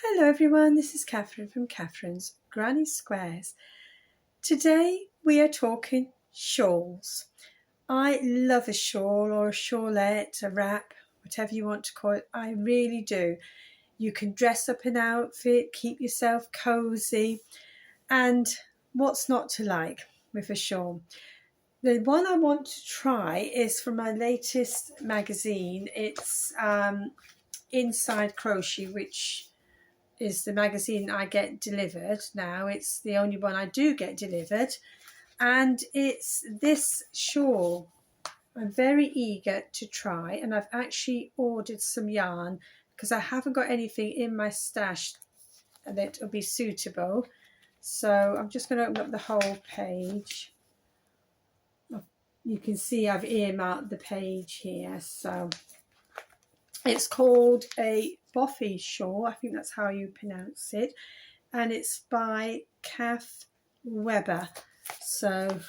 Hello everyone, this is Catherine from Catherine's Granny Squares. Today we are talking shawls. I love a shawl or a shawlette, a wrap, whatever you want to call it. I really do. You can dress up an outfit, keep yourself cozy, and what's not to like with a shawl? The one I want to try is from my latest magazine. It's Inside Crochet, which is the magazine I get delivered now. It's the only one I do get delivered, and it's this shawl. I'm very eager to try, and I've actually ordered some yarn because I haven't got anything in my stash that will be suitable. So I'm just going to open up the whole page. You can see I've earmarked the page here. So it's called a Bothy Shawl, I think that's how you pronounce it, and it's by Kath Webber. So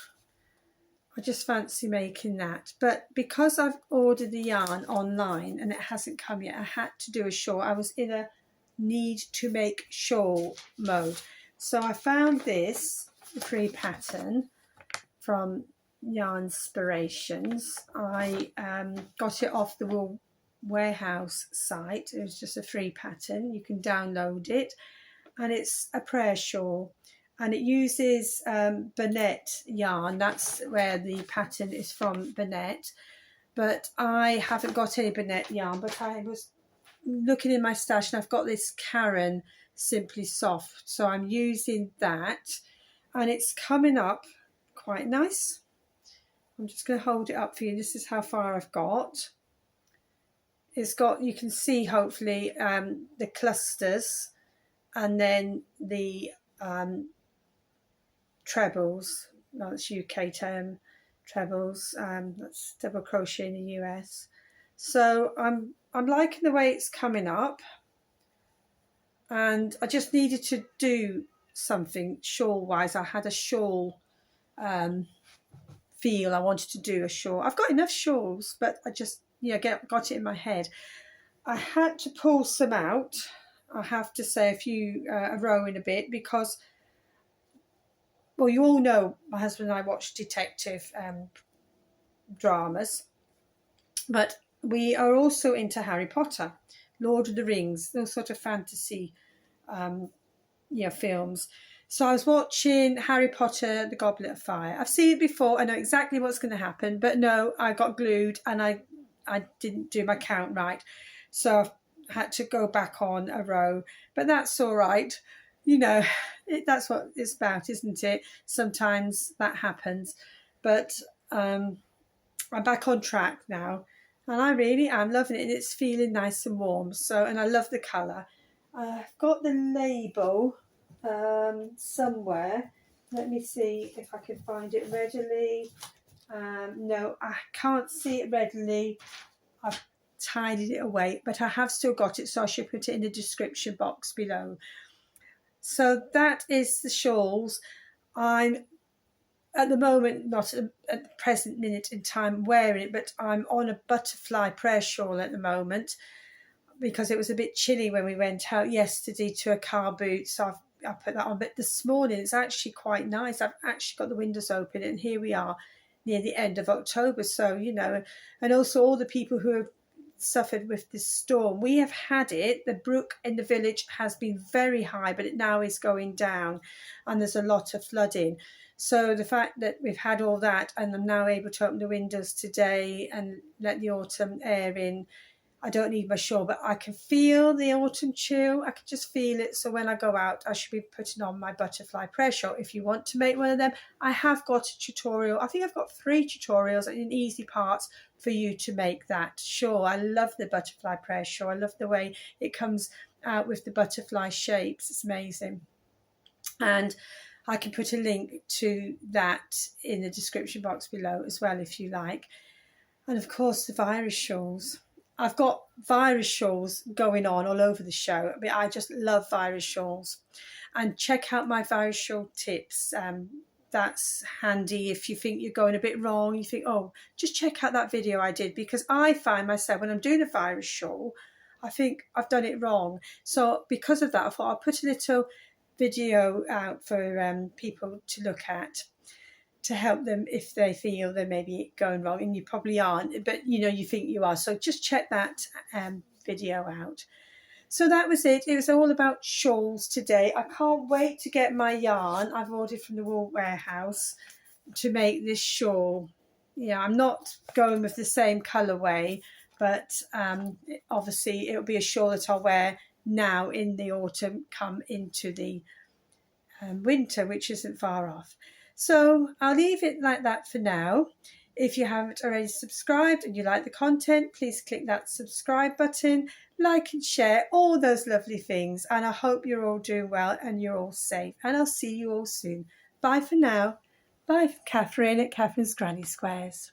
I just fancy making that, but because I've ordered the yarn online and it hasn't come yet, I had to do a shawl. I was in a need to make shawl mode, so I found this free pattern from Yarn Inspirations. I got it off the Wool Warehouse site. It was just a free pattern. You can download it, and it's a prayer shawl, and it uses Burnett yarn. That's where the pattern is from, Burnett, but I haven't got any Burnett yarn. But I was looking in my stash and I've got this Caron Simply Soft, so I'm using that, and it's coming up quite nice. I'm just going to hold it up for you. This is how far I've got. It's got, you can see hopefully the clusters, and then the trebles. That's UK term, trebles. That's double crochet in the US. So I'm liking the way it's coming up, and I just needed to do something shawl wise. I had a shawl feel. I wanted to do a shawl. I've got enough shawls, but I just got it in my head. I had to pull some out, I have to say, a row in a bit, because, well, you all know my husband and I watch detective dramas, but we are also into Harry Potter, Lord of the Rings, those sort of fantasy films. So I was watching Harry Potter, The Goblet of Fire. I've seen it before. I know exactly what's going to happen, but no, I got glued and I didn't do my count right. So I had to go back on a row, but that's all right. That's what it's about, isn't it? Sometimes that happens, but I'm back on track now, and I really am loving it, and it's feeling nice and warm. So, and I love the colour. I've got the label somewhere. Let me see if I can find it readily. No, I can't see it readily. I've tidied it away, but I have still got it, so I should put it in the description box below. So that is the shawls. I'm at the moment not at the present minute in time wearing it, but I'm on a butterfly prayer shawl at the moment because it was a bit chilly when we went out yesterday to a car boot, so I put that on. But this morning it's actually quite nice. I've actually got the windows open, and here we are near the end of October. So, and also all the people who have suffered with this storm. We have had it. The brook in the village has been very high, but it now is going down, and there's a lot of flooding. So the fact that we've had all that, and I'm now able to open the windows today and let the autumn air in, I don't need my shawl, but I can feel the autumn chill. I can just feel it. So when I go out, I should be putting on my butterfly prayer shawl. If you want to make one of them, I have got a tutorial. I think I've got 3 tutorials in easy parts for you to make that shawl. I love the butterfly prayer shawl. I love the way it comes out with the butterfly shapes. It's amazing. And I can put a link to that in the description box below as well, if you like. And of course, the virus shawls. I've got virus shawls going on all over the show. I mean, I just love virus shawls. And check out my virus shawl tips. That's handy if you think you're going a bit wrong. You think, oh, just check out that video I did, because I find myself when I'm doing a virus shawl, I think I've done it wrong. So because of that, I thought I'll put a little video out for people to look at, to help them if they feel they may be going wrong, and you probably aren't, but you think you are. So just check that video out. So that was it. It was all about shawls today. I can't wait to get my yarn I've ordered from the Wool Warehouse to make this shawl. Yeah, I'm not going with the same colourway, but obviously it'll be a shawl that I'll wear now in the autumn, come into the winter, which isn't far off. So I'll leave it like that for now. If you haven't already subscribed and you like the content, please click that subscribe button, like and share, all those lovely things. And I hope you're all doing well and you're all safe. And I'll see you all soon. Bye for now. Bye, Catherine at Catherine's Granny Squares.